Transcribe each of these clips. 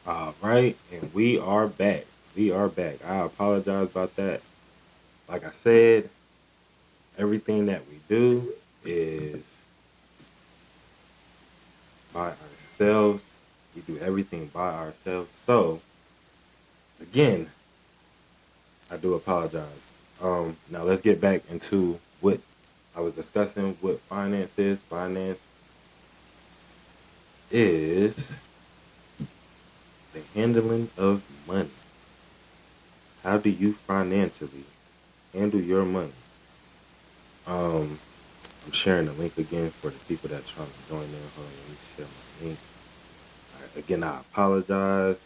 All right, and we are back. We are back. I apologize about that. Like I said, everything that we do is by ourselves. We do everything by ourselves. So, again, I do apologize. Now let's get back into what I was discussing. What finance is. Finance is the handling of money. How do you financially handle your money? Um, I'm sharing the link again for the people that are trying to join in. Hold on, let me share my link. All right, again, I apologize.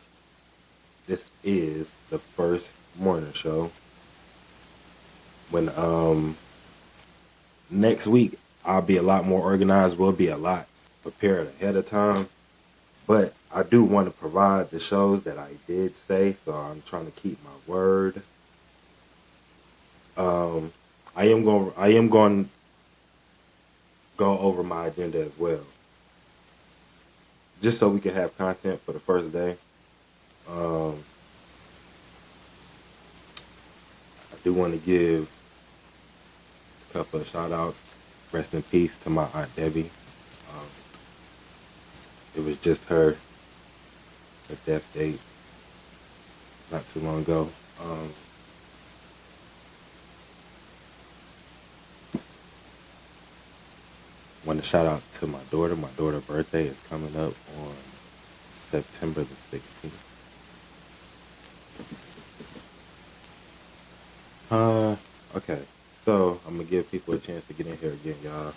This is the first morning show. When next week I'll be a lot more organized. We'll be a lot prepared ahead of time. But I do want to provide the shows that I did say, so I'm trying to keep my word. Um, I am going to go over my agenda as well, just so we can have content for the first day. Um, I do want to give a couple of shout outs. Rest in peace to my aunt Debbie. Um, it was just her death date not too long ago. Um, want to shout out to my daughter. My daughter's birthday is coming up on September the 16th. Uh, okay. So I'm gonna give people a chance to get in here again, y'all.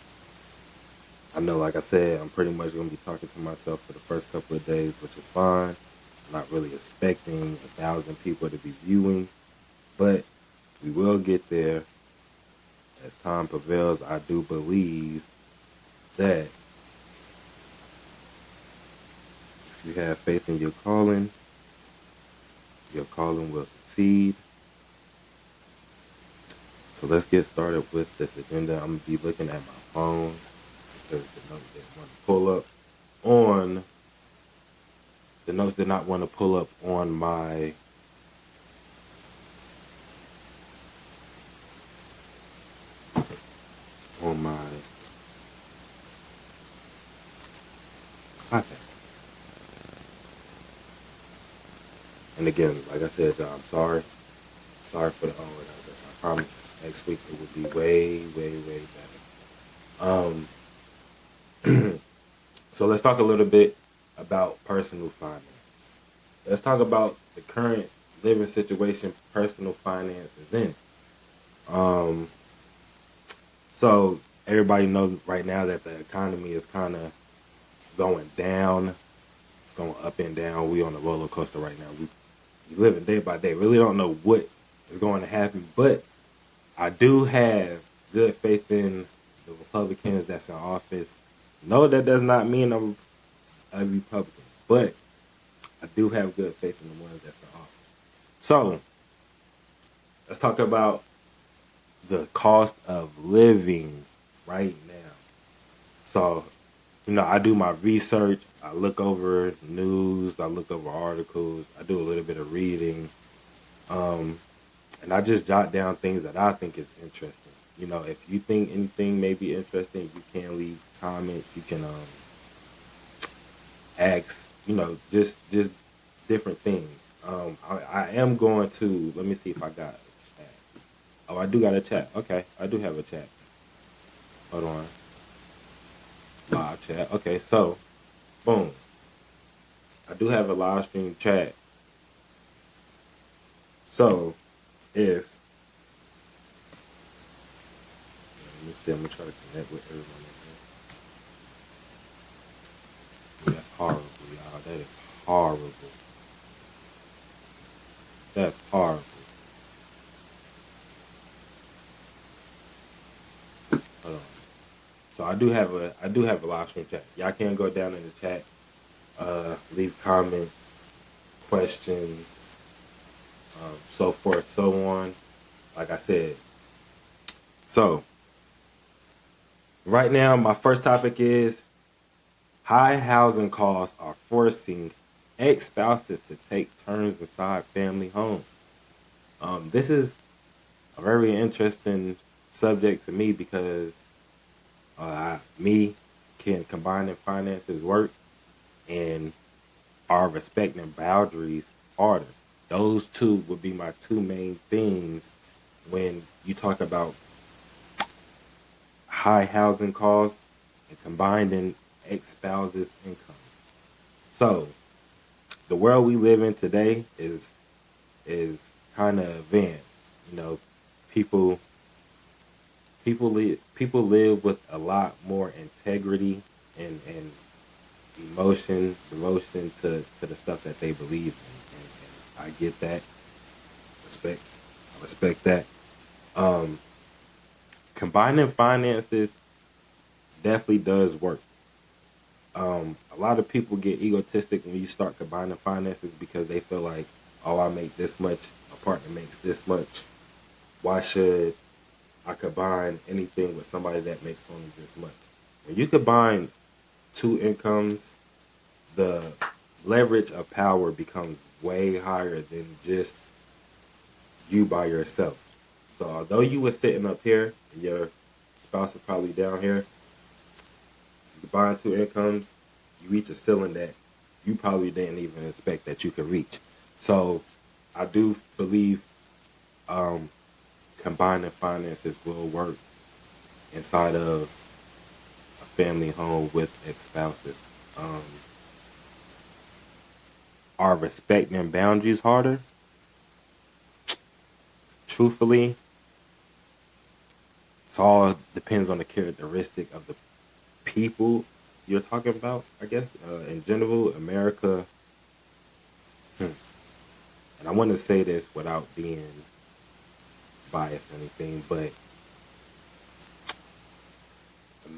I know, like I said, I'm pretty much gonna be talking to myself for the first couple of days, which is fine. I'm not really expecting 1,000 people to be viewing, but we will get there as time prevails. I do believe that if you have faith in your calling will succeed. So let's get started with this agenda. I'm gonna be looking at my phone because the notes didn't want to pull up on the notes did not want to pull up on my iPad. And again, like I said, y'all, I'm sorry. Sorry for the unorganization. I promise next week it will be way, way, way better. So let's talk a little bit about personal finance. Let's talk about the current living situation personal finance is in. Um, so everybody knows right now that the economy is kind of going down, going up and down. We on a roller coaster right now. We living day by day. Really don't know what is going to happen, but I do have good faith in the Republicans that's in office. No, that does not mean I'm a Republican, but I do have good faith in the ones that's in office. So let's talk about the cost of living right now. So, I do my research. I look over news. I look over articles. I do a little bit of reading. Um, and I just jot down things that I think is interesting. If you think anything may be interesting, you can leave comments. You can ask, just different things. I am going to let me see if I got a chat. Oh, I do got a chat. Okay, I do have a chat. Hold on, live chat. Okay, so boom, I do have a live stream chat. So if let me see, I'm gonna try to connect with everyone in here. That's horrible, y'all. That is horrible. That's horrible. Hold on. So I do have a live stream chat. Y'all can go down in the chat, leave comments, questions, so forth, so on. Like I said. So right now, my first topic is high housing costs are forcing ex-spouses to take turns inside family homes. This is a very interesting subject to me because me can combining finances work and are respecting boundaries harder. Those two would be my two main things when you talk about high housing costs and combining ex-spouses' income. So the world we live in today is kind of advanced. You know, people people live with a lot more integrity and emotion, devotion to the stuff that they believe in. And I get that. Respect. I respect that. Um, Combining finances definitely does work. A lot of people get egotistic when you start combining finances because they feel like, oh, I make this much, my partner makes this much. Why should I combine anything with somebody that makes only this much? When you combine two incomes, the leverage of power becomes way higher than just you by yourself. So although you were sitting up here and your spouse is probably down here, you combine two incomes, you reach a ceiling that you probably didn't even expect that you could reach. So I do believe um, combining finances will work inside of a family home with ex-spouses. Um, are respecting boundaries harder? Truthfully, it all depends on the characteristic of the people you're talking about. I guess in general, America, and I want to say this without being biased or anything, but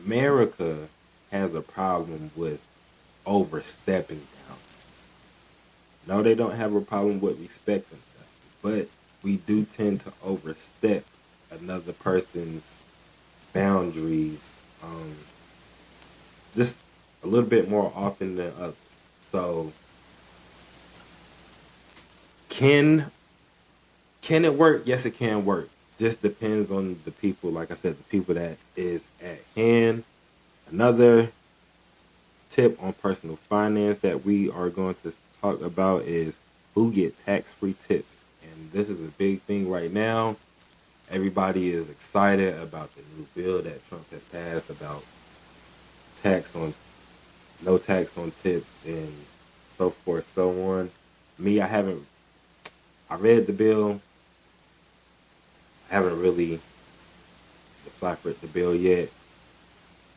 America has a problem with overstepping boundaries. No, they don't have a problem with respecting stuff, but we do tend to overstep another person's boundaries um, just a little bit more often than others. So can can it work? Yes, it can work. Just depends on the people. Like I said, the people that is at hand. Another tip on personal finance that we are going to talk about is who get tax-free tips. And this is a big thing right now. Everybody is excited about the new bill that Trump has passed about tax on no tax on tips and so forth, so on. Me, I read the bill. I haven't really deciphered the bill yet.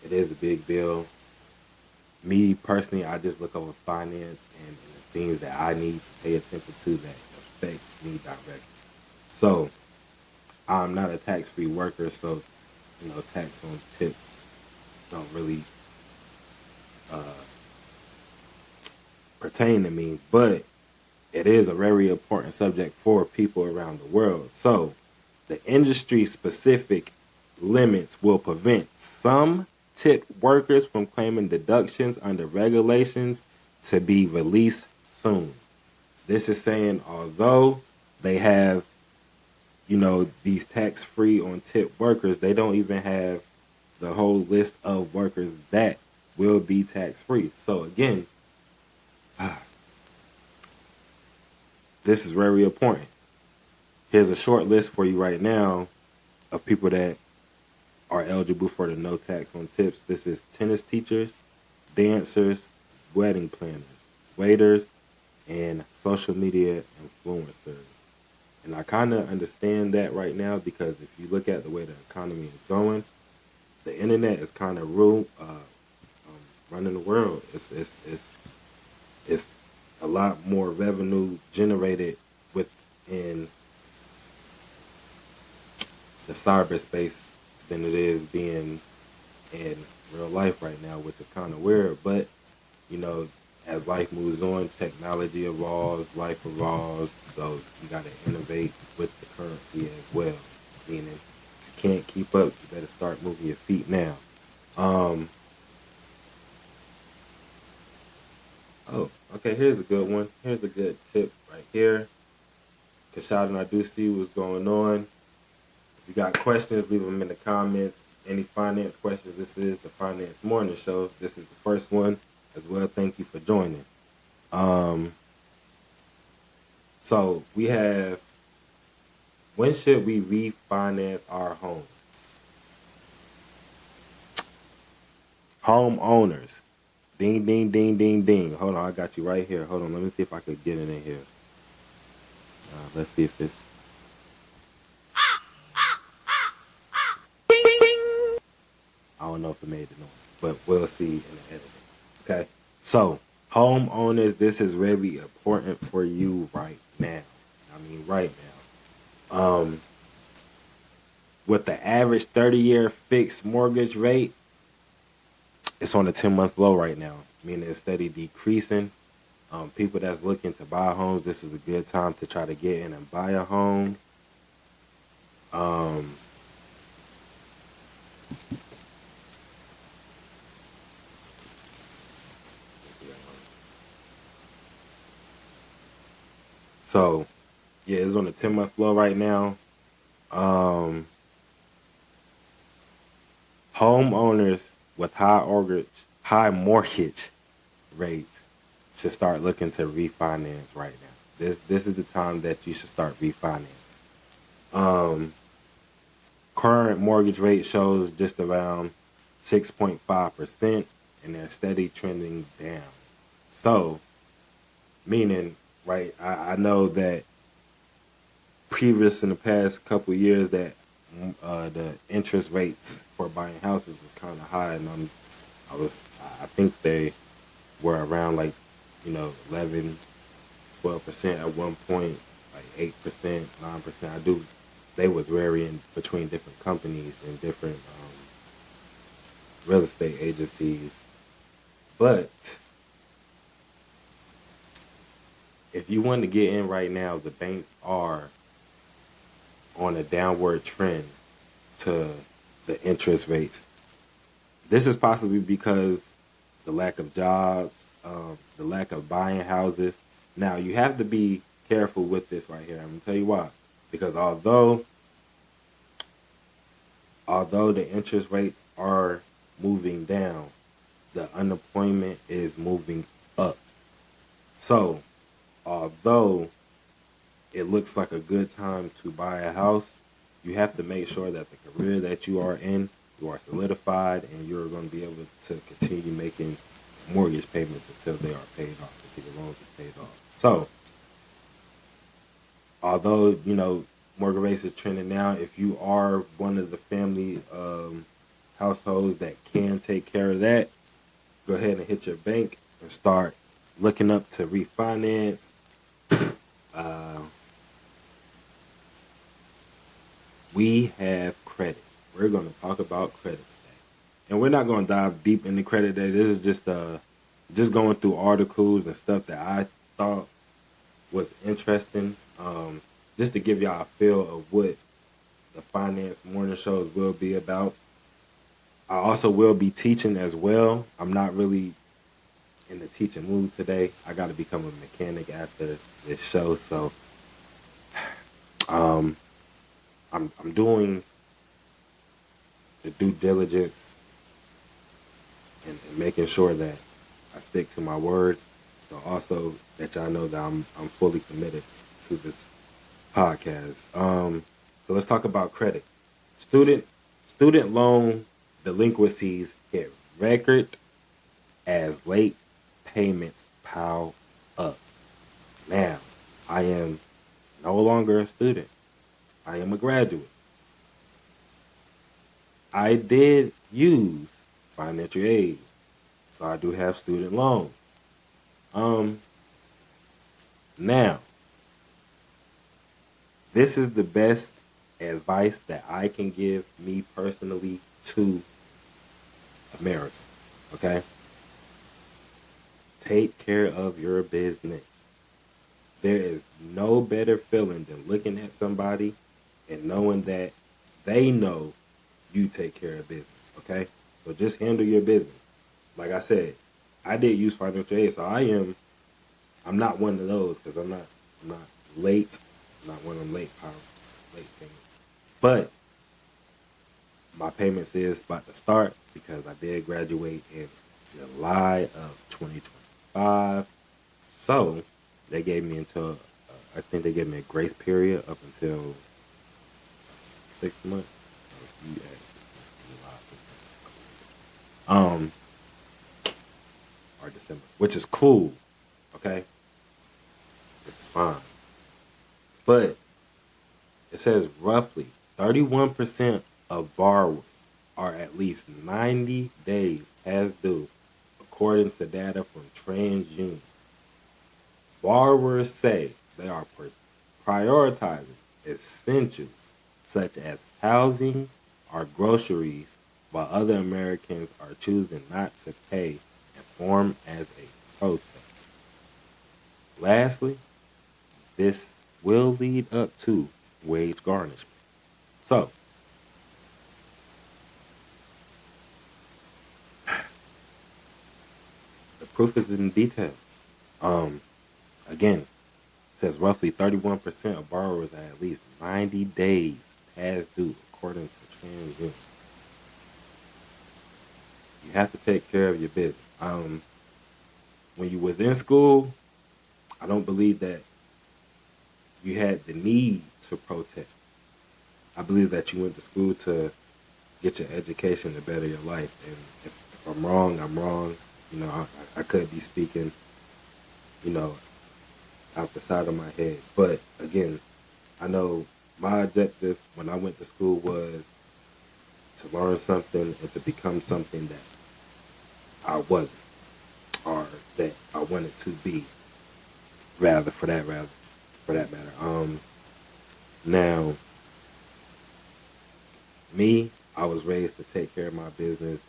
It is a big bill. Me personally, I just look over finance and the things that I need to pay attention to that affects me directly. So I'm not a tax-free worker, so tax on tips don't really uh, pertain to me. But it is a very important subject for people around the world. So the industry-specific limits will prevent some tip workers from claiming deductions under regulations to be released soon. This is saying although they have, these tax-free on tip workers, they don't even have the whole list of workers that will be tax-free. So again, this is very important. Here's a short list for you right now of people that are eligible for the no tax on tips. This is tennis teachers, dancers, wedding planners, waiters, and social media influencers. And I kind of understand that right now because if you look at the way the economy is going, the internet is kind of running the world. It's a lot more revenue generated within the cyberspace than it is being in real life right now, which is kind of weird. But you know, as life moves on, technology evolves, life evolves. So you got to innovate with the currency as well. Meaning, if you can't keep up, you better start moving your feet now. Um, oh, Okay, here's a good one. Here's a good tip right here. Kashad, I do see what's going on. If you got questions, leave them in the comments. Any finance questions, this is the Finance Morning Show. This is the first one as well. Thank you for joining. So we have, when should we refinance our home? Homeowners. Ding, ding, ding, ding, ding. Hold on, I got you right here. Hold on, let me see if I could get it in here. Let's see if it's... I don't know if it made the noise, but we'll see in the editing. Okay, so homeowners, this is really important for you right now. I mean, right now. With the average 30-year fixed mortgage rate, it's on a 10-month low right now, meaning it's steady decreasing. People that's looking to buy homes, this is a good time to try to get in and buy a home. So, yeah, it's on a 10-month low right now. Homeowners with high mortgage rates should start looking to refinance right now. This is the time that you should start refinancing. Current mortgage rate shows just around 6.5%, and they're steady trending down. So, meaning, right, I know that previous in the past couple of years that the interest rates for buying houses was kind of high, and I think they were around like, 11, 12% at one point, like 8%, 9%. They was varying between different companies and different real estate agencies. But if you want to get in right now, the banks are on a downward trend to the interest rates. This is possibly because the lack of jobs, the lack of buying houses. Now, you have to be careful with this right here. I'm going to tell you why. Because although the interest rates are moving down, the unemployment is moving up. So, although it looks like a good time to buy a house, you have to make sure that the career that you are in, you are solidified, and you're going to be able to continue making mortgage payments until they are paid off, until your loans are paid off. So, although, mortgage rates is trending now, if you are one of the family households that can take care of that, go ahead and hit your bank and start looking up to refinance. We have credit. We're going to talk about credit today. And we're not going to dive deep into credit today. This is just going through articles and stuff that I thought was interesting. Just to give y'all a feel of what the Finance Morning Shows will be about. I also will be teaching as well. I'm not really in the teaching mood today. I got to become a mechanic after this show. So I'm doing the due diligence and making sure that I stick to my word. So also that y'all know that I'm fully committed to this podcast. So let's talk about credit. Student loan delinquencies hit record as late payments pile up. Now, I am no longer a student. I am a graduate. I did use financial aid, so I do have student loans. Now, this is the best advice that I can give me personally to America. Okay? Take care of your business. There is no better feeling than looking at somebody and knowing that they know you take care of business. Okay? So just handle your business. Like I said, I did use financial aid, so I am I'm not one of those because I'm not late. I'm not one of them late payments. But my payments is about to start because I did graduate in July of 2025. So they gave me until I think they gave me a grace period up until 6 months. So you add July, or December, which is cool. Okay, it's fine. But it says roughly 31% of borrowers are at least 90 days past due, according to data from TransUnion. Borrowers say they are prioritizing essentials such as housing or groceries, while other Americans are choosing not to pay and form as a protest. Lastly, this will lead up to wage garnishment. So, the proof is in the details. Um, Again, it says roughly 31% of borrowers are at least 90 days past due, according to TransUnion. You have to take care of your business. When you was in school, I don't believe that you had the need to protest. I believe that you went to school to get your education to better your life. And if I'm wrong, I'm wrong. I could be speaking, you know, out the side of my head. But again, I know my objective when I went to school was to learn something and to become something that I wasn't, or that I wanted to be, rather for that matter. Now, me, I was raised to take care of my business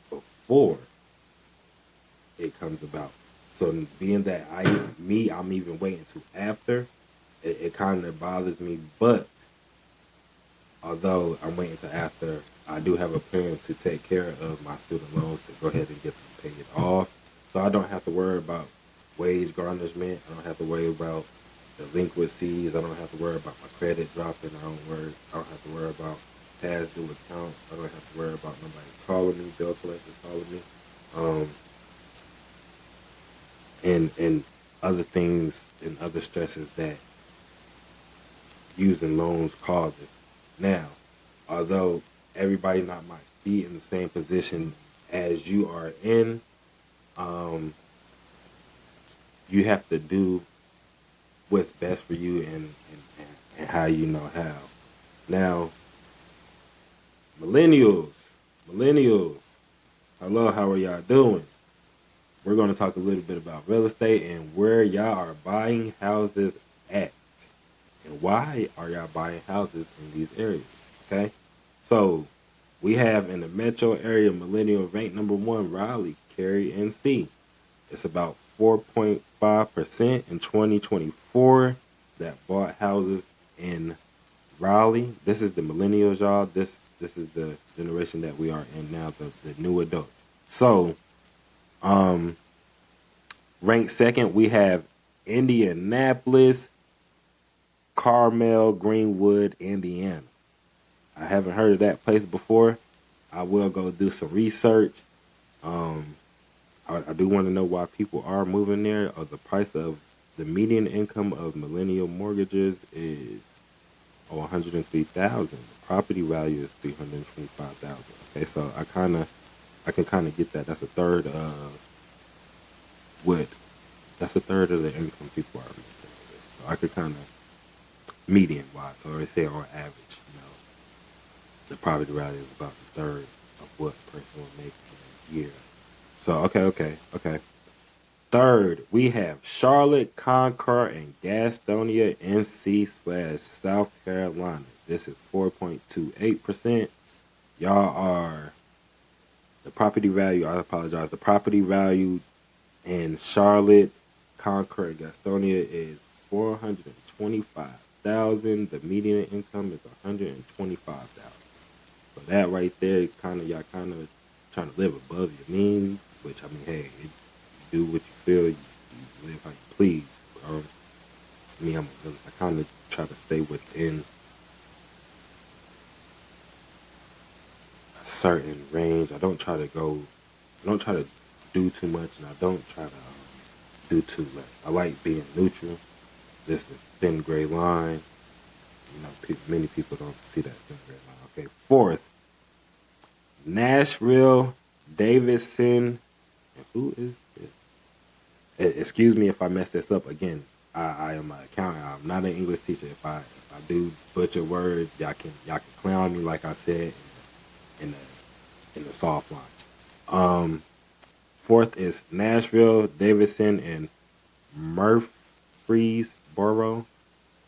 before it comes about. So being that I'm even waiting to after, it kind of bothers me. But although I'm waiting to after, I do have a plan to take care of my student loans to go ahead and get them paid off. So I don't have to worry about wage garnishment. I don't have to worry about delinquencies. I don't have to worry about my credit dropping. I don't have to worry about past due accounts. I don't have to worry about nobody calling me, bill collectors calling me. Um, and other things and other stresses that using loans causes. Now, although everybody not might be in the same position as you are in, um, you have to do what's best for you and how you know how. Now, millennials, hello, how are y'all doing? We're going to talk a little bit about real estate and where y'all are buying houses at. And why are y'all buying houses in these areas? Okay, so we have in the metro area, millennial ranked number one, Raleigh, Cary, NC. It's about 4.5% in 2024 that bought houses in Raleigh. This is the millennials, y'all. This is the generation that we are in now, the new adults. So, ranked second, we have Indianapolis, Carmel, Greenwood, Indiana. I haven't heard of that place before. I will go do some research. Um, I do want to know why people are moving there. Or the price of the median income of millennial mortgages is 103,000. The property value is 325,000. Okay, so I can kind of get that. That's a third of what. That's a third of the income people are making. So I could kind of median wise. So I say on average, the property value is about a third of what a person will make in a year. So okay. Third, we have Charlotte, Concord, and Gastonia, NC/South Carolina. This is 4.28%. Y'all are the property value. I apologize. The property value in Charlotte, Concord, and Gastonia is 425,000. The median income is 125,000. So that right there, y'all kind of trying to live above your means. Which I mean, hey, do what you feel. You live how you please. Me, I kind of try to stay within a certain range. I don't try to go. I don't try to do too much, and I don't try to do too less. I like being neutral. This is thin gray line. Many people don't see that thin gray line. Okay, fourth, Nashville Davidson. And who is this? Excuse me if I mess this up again. I am an accountant. I'm not an English teacher. If I do butcher words, y'all can clown me like I said in the soft line. Fourth is Nashville Davidson and Murfreesboro,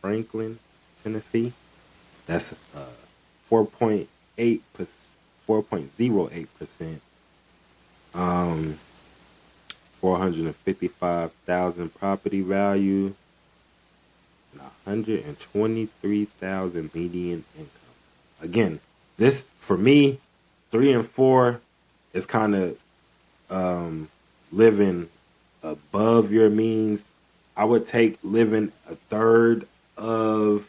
Franklin, Tennessee. That's 4.8 4.08%. 455,000 property value, and 123,000 median income. Again, this for me, 3 and 4 is kind of living above your means. I would take living a third of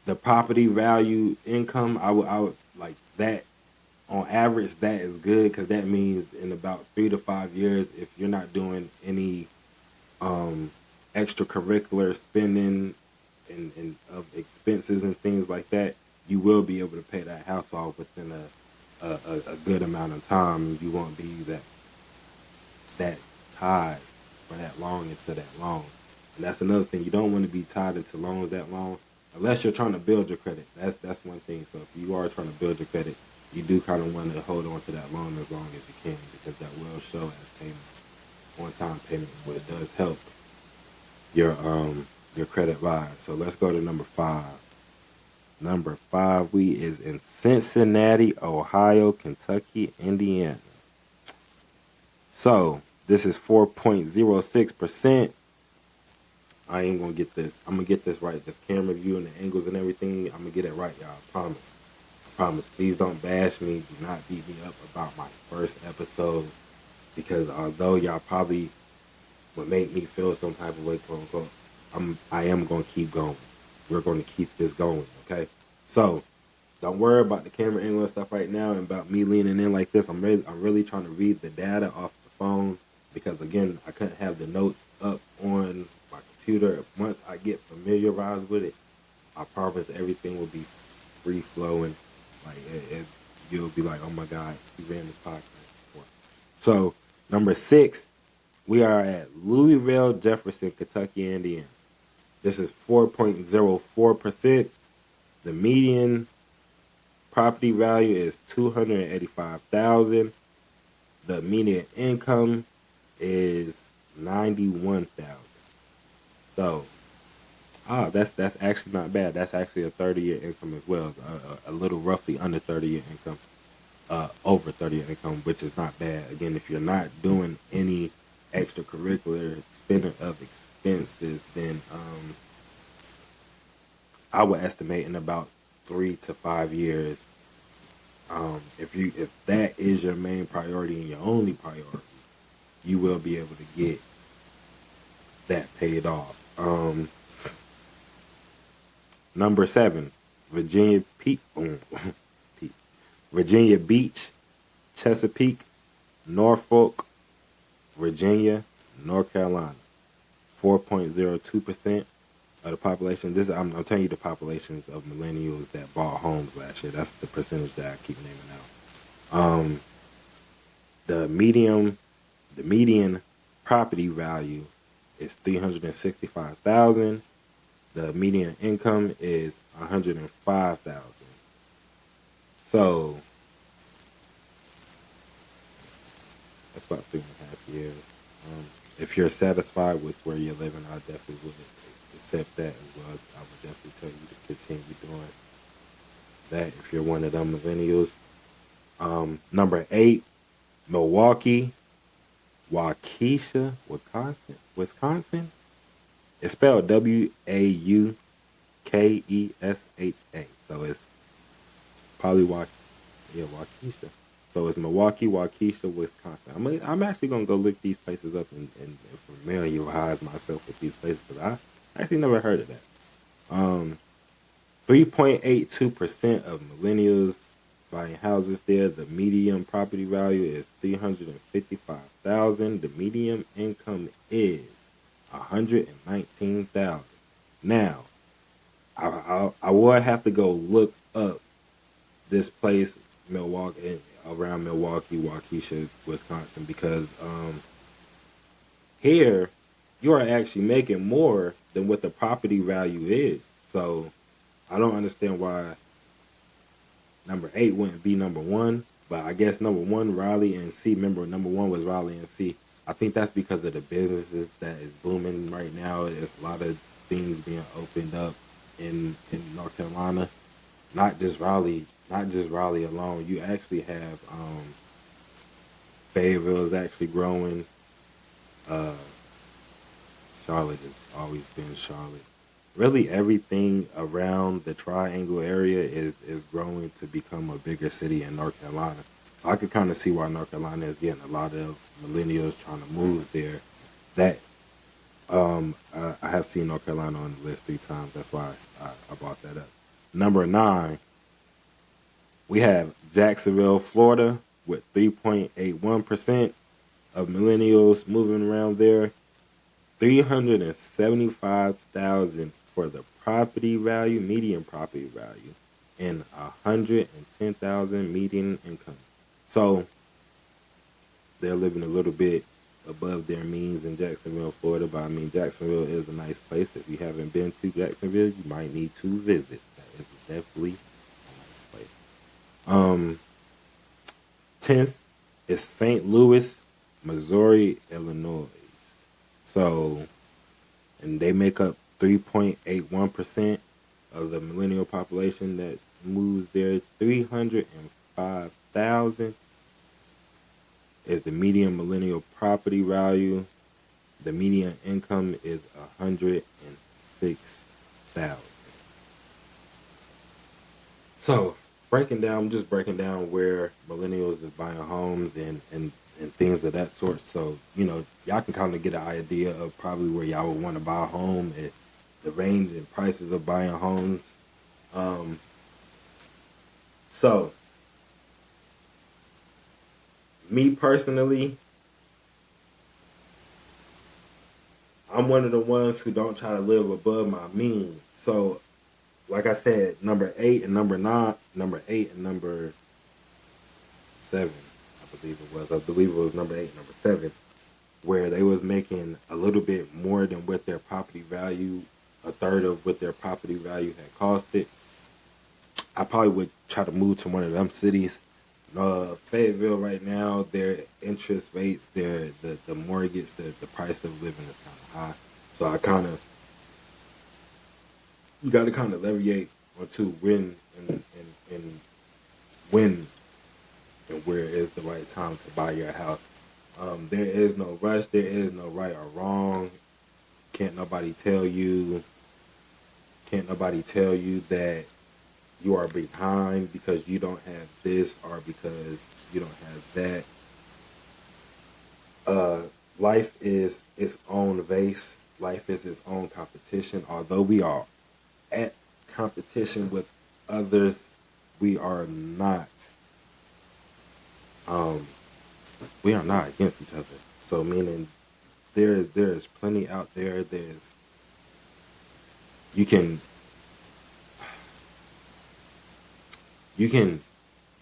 the property value income. I would like that. On average, that is good because that means in about 3 to 5 years, if you're not doing any extracurricular spending and of expenses and things like that, you will be able to pay that house off within a good amount of time. You won't be that tied for that long into that loan. And that's another thing. You don't want to be tied into loans that long unless you're trying to build your credit. That's one thing. So if you are trying to build your credit, you do kind of want to hold on to that loan as long as you can because that will show as payment, on-time payment, which does help your credit rise. So let's go to number 5. Number 5, we is in Cincinnati, Ohio, Kentucky, Indiana. So this is 4.06%. I ain't gonna get this. I'm gonna get this right. This camera view and the angles and everything, I'm gonna get it right, y'all. I promise. Promise. Please don't bash me. Do not beat me up about my first episode. Because although y'all probably would make me feel some type of way, quote unquote, I am gonna keep going. We're gonna keep this going, okay? So don't worry about the camera angle and stuff right now and about me leaning in like this. I'm really trying to read the data off the phone because again, I couldn't have the notes up on my computer. Once I get familiarized with it, I promise everything will be free flowing. Like you'll be like, oh my God, he ran this podcast before. So number 6, we are at Louisville, Jefferson, Kentucky, Indiana. This is 4.04%. The median property value is $285,000. The median income is $91,000. So, that's actually not bad. That's actually a 30-year income as well. A little roughly under 30-year income, over 30-year income, which is not bad. Again, if you're not doing any extracurricular spending of expenses, then I would estimate in about 3 to 5 years. If that is your main priority and your only priority, you will be able to get that paid off. Number 7, Virginia Virginia Beach, Chesapeake, Norfolk, Virginia, North Carolina. 4.02% of the population. I'm telling you the populations of millennials that bought homes last year. That's the percentage that I keep naming out. The median property value is $365,000. The median income is $105,000. So that's about 3.5 years. If you're satisfied with where you're living, I definitely would accept that as well. I would definitely tell you to continue doing that if you're one of them millennials. Number 8, Milwaukee, Waukesha, Wisconsin. It's spelled Waukesha. So it's probably Waukesha. So it's Milwaukee, Waukesha, Wisconsin. I'm actually gonna go look these places up and familiarize myself with these places because I actually never heard of that. 3.82% of millennials buying houses there. The median property value is $355,000. The median income is $119,000. Now, I will have to go look up this place, Milwaukee, around Milwaukee, Waukesha, Wisconsin, because here you are actually making more than what the property value is. So I don't understand why number 8 wouldn't be number 1, but I guess number 1 Raleigh and C. Remember, number 1 was Raleigh and C. I think that's because of the businesses that is booming right now. There's a lot of things being opened up in North Carolina. Not just Raleigh alone. You actually have Fayetteville is actually growing. Uh, Charlotte has always been Charlotte. Really, everything around the Triangle area is growing to become a bigger city in North Carolina. So I could kind of see why North Carolina is getting a lot of millennials trying to move there. That I have seen North Carolina on the list 3 times. That's why I brought that up. Number 9, we have Jacksonville, Florida, with 3.81% of millennials moving around there. 375,000 for the property value, median property value, and 110,000 median income. So they're living a little bit above their means in Jacksonville, Florida. But I mean, Jacksonville is a nice place. If you haven't been to Jacksonville, you might need to visit. That is definitely a nice place. 10th is St. Louis, Missouri, Illinois. So, and they make up 3.81% of the millennial population that moves there. 305,000 is the median millennial property value. The median income is 106,000. So I'm just breaking down where millennials is buying homes and things of that sort. So, y'all can kind of get an idea of probably where y'all would want to buy a home and the range and prices of buying homes. So me personally, I'm one of the ones who don't try to live above my means. So, like I said, number 8 and number 9, number 8 and number 7, I believe it was number 8 and number 7, where they was making a little bit more than what their property value, a third of what their property value had costed. I probably would try to move to one of them cities. Fayetteville right now, their interest rates, the mortgage, the price of living is kind of high. So you got to kind of leviate onto when and when and where is the right time to buy your house. There is no rush. There is no right or wrong. Can't nobody tell you that you are behind because you don't have this or because you don't have that. Life is its own race. Life is its own competition. Although we are at competition with others, we are not. We are not against each other. So meaning there is plenty out there. You can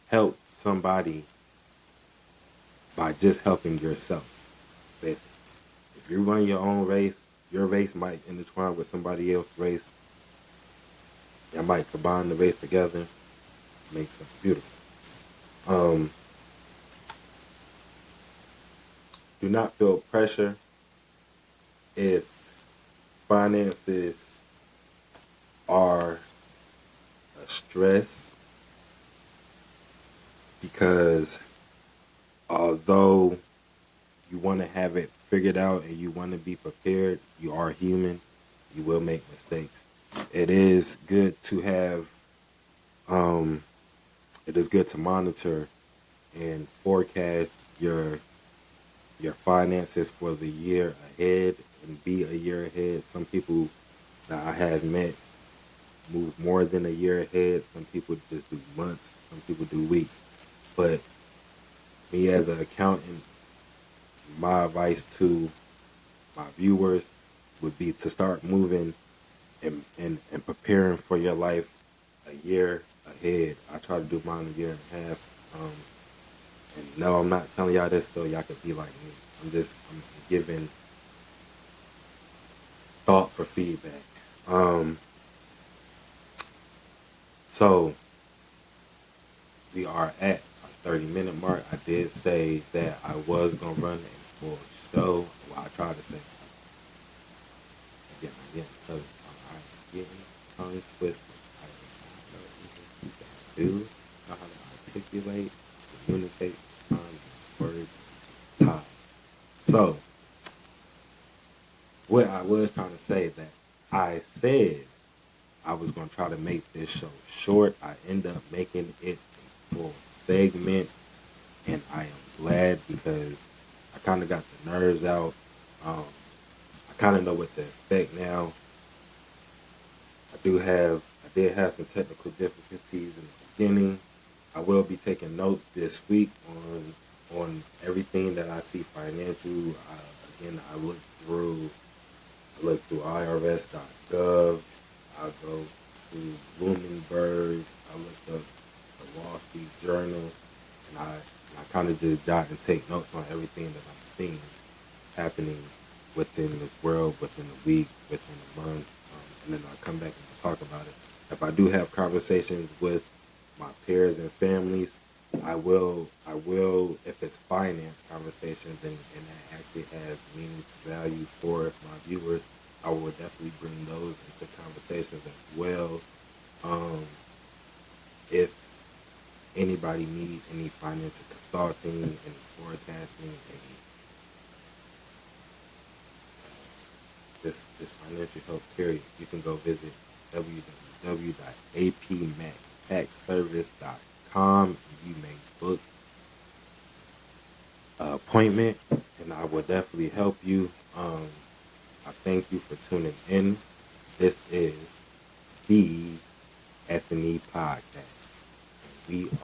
help somebody by just helping yourself. If you run your own race, your race might intertwine with somebody else's race. Y'all might combine the race together, make something beautiful. Do not feel pressure if finances are a stress, because although you want to have it figured out and you want to be prepared, you are human. You will make mistakes. It is good to have, it is good to monitor and forecast your finances for the year ahead and be a year ahead. Some people that I have met move more than a year ahead. Some people just do months. Some people do weeks. But me as an accountant, my advice to my viewers would be to start moving and preparing for your life a year ahead. I try to do mine a year and a half. And no, I'm not telling y'all this so y'all could be like me. I'm giving thought for feedback. Um, so we are at a 30-minute mark. I did say that I was gonna run a full show. Well, I tried to say again, because I'm getting tongue twisted. I do know how to articulate, communicate, time, words, time. So what I was trying to say that I said I was gonna try to make this show short. I end up making it a full segment, and I am glad because I kind of got the nerves out. Um, I kind of know what to expect now. I did have some technical difficulties in the beginning. I will be taking notes this week on everything that I see financial. Again, I look through IRS.gov. I go to Bloomberg. I looked up the Wall Street Journal, and I kind of just jot and take notes on everything that I'm seeing happening within this world, within the week, within the month, and then I come back and talk about it. If I do have conversations with my peers and families, I will, if it's finance conversations and that actually has meaning value for my viewers, I will definitely bring those into conversations as well. Um, if anybody needs any financial consulting, any forecasting, any this financial help period, you can go visit www.apmaxtaxservice.com and you may book an appointment and I will definitely help you. I thank you for tuning in. This is the Ethny Podcast. We